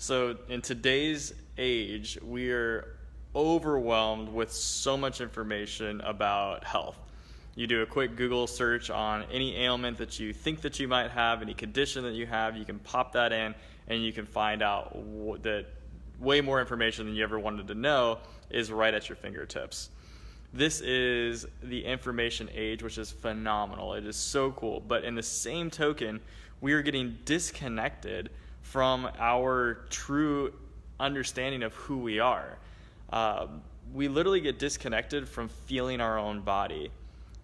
So in today's age, we are overwhelmed with so much information about health. You do a quick Google search on any ailment that you think that you might have, any condition that you have, you can pop that in and you can find out that way more information than you ever wanted to know is right at your fingertips. This is the information age, which is phenomenal. It is so cool. But in the same token, we are getting disconnected from our true understanding of who we are. We literally get disconnected from feeling our own body.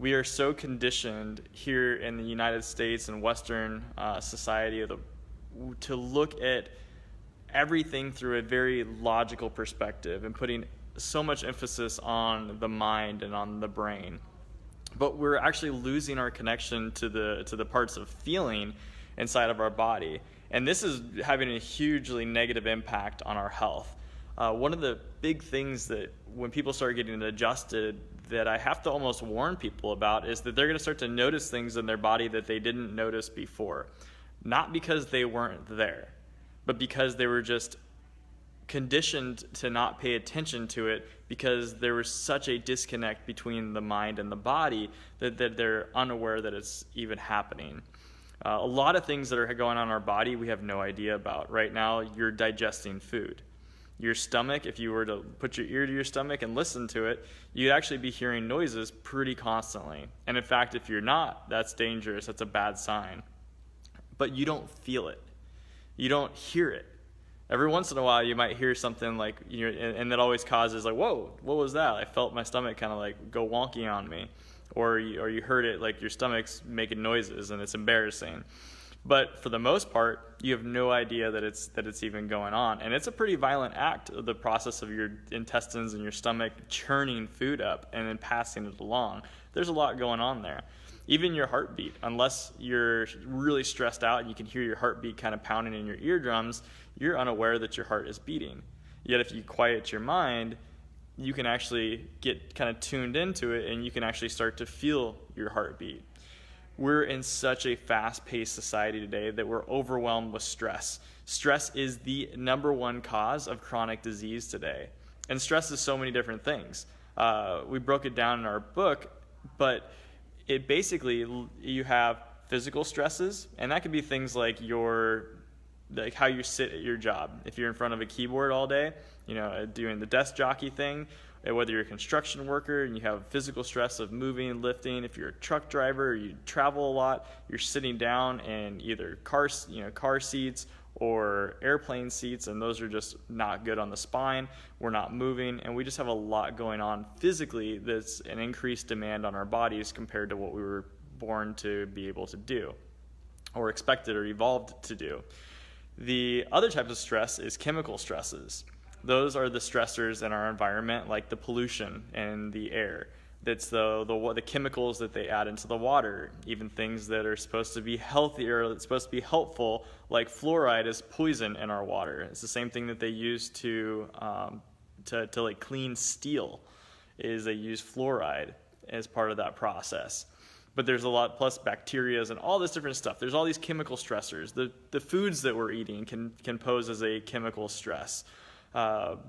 We are so conditioned here in the United States and Western society to look at everything through a very logical perspective and putting so much emphasis on the mind and on the brain. But we're actually losing our connection to the parts of feeling inside of our body. And this is having a hugely negative impact on our health. One of the big things that when people start getting adjusted that I have to almost warn people about is that they're going to start to notice things in their body that they didn't notice before. Not because they weren't there, but because they were just conditioned to not pay attention to it because there was such a disconnect between the mind and the body that they're unaware that it's even happening. A lot of things that are going on in our body we have no idea about. Right now, you're digesting food. Your stomach, if you were to put your ear to your stomach and listen to it, you'd actually be hearing noises pretty constantly. And in fact, if you're not, that's dangerous. That's a bad sign. But you don't feel it. You don't hear it. Every once in a while, you might hear something like, and that always causes like, whoa, what was that? I felt my stomach kind of like go wonky on me. Or you heard it like your stomach's making noises and it's embarrassing. But for the most part, you have no idea that it's even going on. And it's a pretty violent act, the process of your intestines and your stomach churning food up and then passing it along. There's a lot going on there. Even your heartbeat, unless you're really stressed out and you can hear your heartbeat kind of pounding in your eardrums, you're unaware that your heart is beating. Yet if you quiet your mind, you can actually get kind of tuned into it and you can actually start to feel your heartbeat. We're in such a fast-paced society today that we're overwhelmed with stress. Stress is the number one cause of chronic disease today. And stress is so many different things. We broke it down in our book, but it basically, you have physical stresses, and that could be things like how you sit at your job. If you're in front of a keyboard all day, doing the desk jockey thing, whether you're a construction worker and you have physical stress of moving and lifting, if you're a truck driver or you travel a lot, you're sitting down in either car seats or airplane seats, and those are just not good on the spine. We're not moving, and we just have a lot going on physically that's an increased demand on our bodies compared to what we were born to be able to do or expected or evolved to do. The other type of stress is chemical stresses. Those are the stressors in our environment, like the pollution in the air. That's the chemicals that they add into the water, even things that are supposed to be healthy or that's supposed to be helpful, like fluoride is poison in our water. It's the same thing that they use to like clean steel, is they use fluoride as part of that process. But there's a lot, plus bacteria and all this different stuff. There's all these chemical stressors. The foods that we're eating can pose as a chemical stress.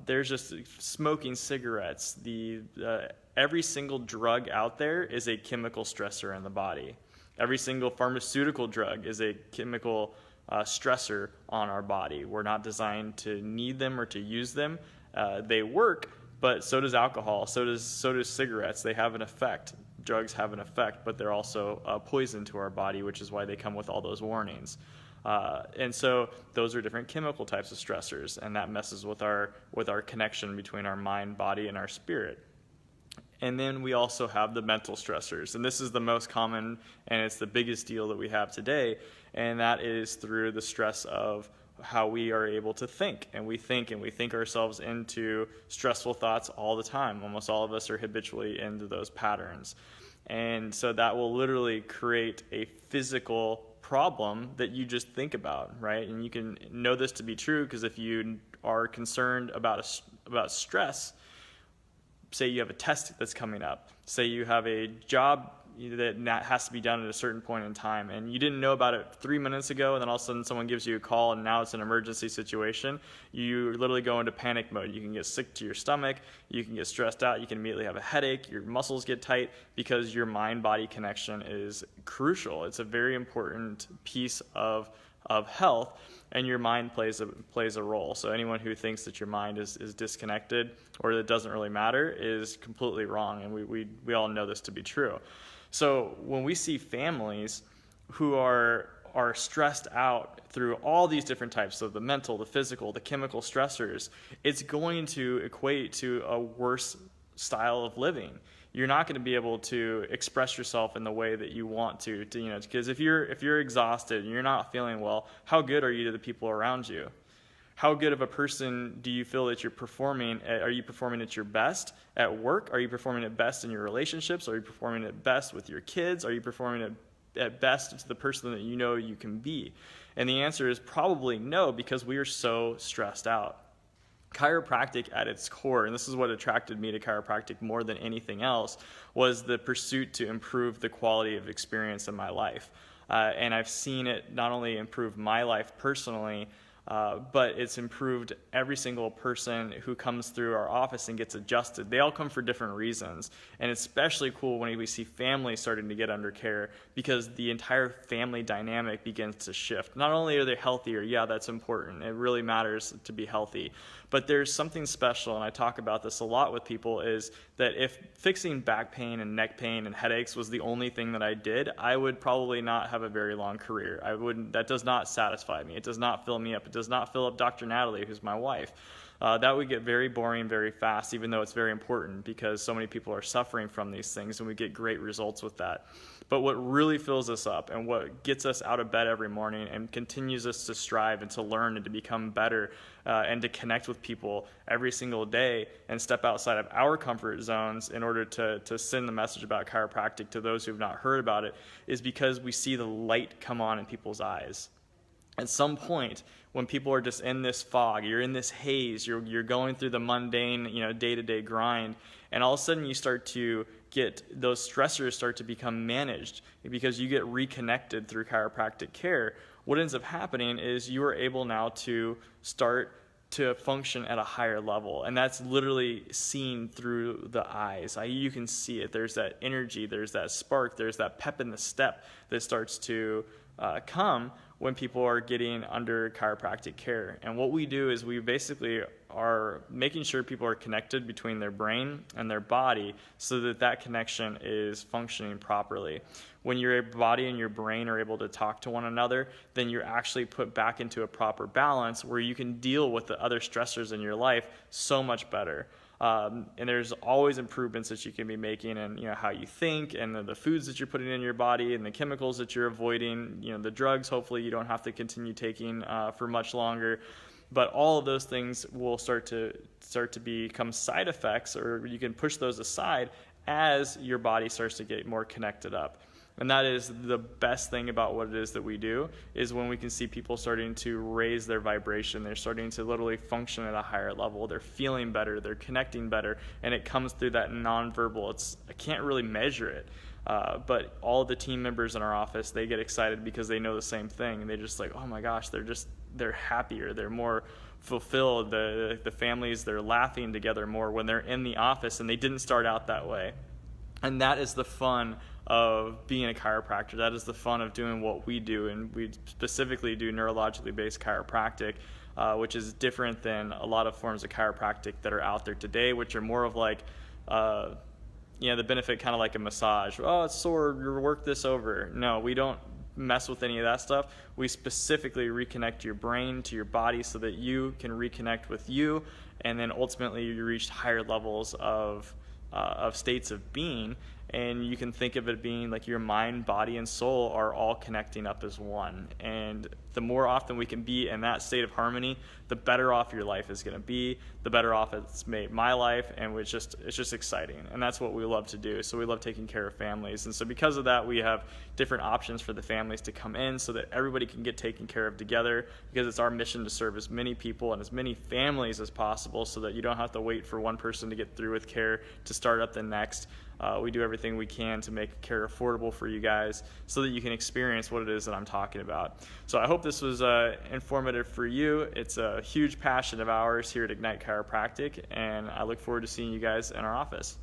There's just smoking cigarettes. Every single drug out there is a chemical stressor in the body. Every single pharmaceutical drug is a chemical stressor on our body. We're not designed to need them or to use them. They work, but so does alcohol. So does cigarettes. They have an effect. Drugs have an effect, but they're also a poison to our body, which is why they come with all those warnings. And so those are different chemical types of stressors, and that messes with our connection between our mind, body, and our spirit. And then we also have the mental stressors, and this is the most common, and it's the biggest deal that we have today, and that is through the stress of how we are able to think. And we think ourselves into stressful thoughts all the time. Almost all of us are habitually into those patterns. And so that will literally create a physical problem that you just think about, right? And you can know this to be true because if you are concerned about stress, say you have a test that's coming up, say you have a job that has to be done at a certain point in time, and you didn't know about it 3 minutes ago, and then all of a sudden someone gives you a call and now it's an emergency situation, you literally go into panic mode. You can get sick to your stomach, you can get stressed out, you can immediately have a headache, your muscles get tight, because your mind-body connection is crucial. It's a very important piece of health, and your mind plays a role. So anyone who thinks that your mind is disconnected or that it doesn't really matter is completely wrong, and we all know this to be true. So when we see families who are stressed out through all these different types of the mental, the physical, the chemical stressors, it's going to equate to a worse style of living. You're not going to be able to express yourself in the way that you want to because if you're exhausted and you're not feeling well, how good are you to the people around you? How good of a person do you feel that you're performing? Are you performing at your best at work? Are you performing at best in your relationships? Are you performing at best with your kids? Are you performing at best to the person that you know you can be? And the answer is probably no, because we are so stressed out. Chiropractic at its core, and this is what attracted me to chiropractic more than anything else, was the pursuit to improve the quality of experience in my life. And I've seen it not only improve my life personally, but it's improved every single person who comes through our office and gets adjusted. They all come for different reasons, and it's especially cool when we see families starting to get under care, because the entire family dynamic begins to shift. Not only are they healthier, yeah, that's important. It really matters to be healthy. But there's something special, and I talk about this a lot with people, is that if fixing back pain and neck pain and headaches was the only thing that I did, I would probably not have a very long career. That does not satisfy me. It does not fill me up. It does not fill up Dr. Natalie, who's my wife. That would get very boring very fast, even though it's very important, because so many people are suffering from these things, and we get great results with that. But what really fills us up and what gets us out of bed every morning and continues us to strive and to learn and to become better and to connect with people every single day and step outside of our comfort zones in order to send the message about chiropractic to those who have not heard about it, is because we see the light come on in people's eyes. At some point, when people are just in this fog, you're in this haze, you're going through the mundane, day-to-day grind, and all of a sudden you start to get those stressors start to become managed because you get reconnected through chiropractic care. What ends up happening is you are able now to start to function at a higher level, and that's literally seen through the eyes. You can see it. There's that energy, there's that spark, there's that pep in the step that starts to come when people are getting under chiropractic care. And what we do is we basically are making sure people are connected between their brain and their body so that that connection is functioning properly. When your body and your brain are able to talk to one another, then you're actually put back into a proper balance where you can deal with the other stressors in your life so much better. And there's always improvements that you can be making in how you think, and the foods that you're putting in your body, and the chemicals that you're avoiding, the drugs hopefully you don't have to continue taking for much longer. But all of those things will start to become side effects, or you can push those aside as your body starts to get more connected up. And that is the best thing about what it is that we do, is when we can see people starting to raise their vibration. They're starting to literally function at a higher level. They're feeling better. They're connecting better. And it comes through that nonverbal. I can't really measure it. But all of the team members in our office, they get excited because they know the same thing. And they're just like, oh my gosh, they're happier. They're more fulfilled. The families, they're laughing together more when they're in the office, and they didn't start out that way. And that is the fun of being a chiropractor. That is the fun of doing what we do, and we specifically do neurologically based chiropractic, which is different than a lot of forms of chiropractic that are out there today, which are more of like, the benefit kind of like a massage. Oh, it's sore, you work this over. No, we don't mess with any of that stuff. We specifically reconnect your brain to your body so that you can reconnect with you, and then ultimately you reach higher levels of states of being. And you can think of it being like your mind, body, and soul are all connecting up as one. And The more often we can be in that state of harmony, the better off your life is going to be, the better off it's made my life, and it's just exciting. And that's what we love to do. So we love taking care of families. And so because of that, we have different options for the families to come in so that everybody can get taken care of together, because it's our mission to serve as many people and as many families as possible so that you don't have to wait for one person to get through with care to start up the next. We do everything we can to make care affordable for you guys so that you can experience what it is that I'm talking about. So I hope this was informative for you. It's a huge passion of ours here at Ignite Chiropractic, and I look forward to seeing you guys in our office.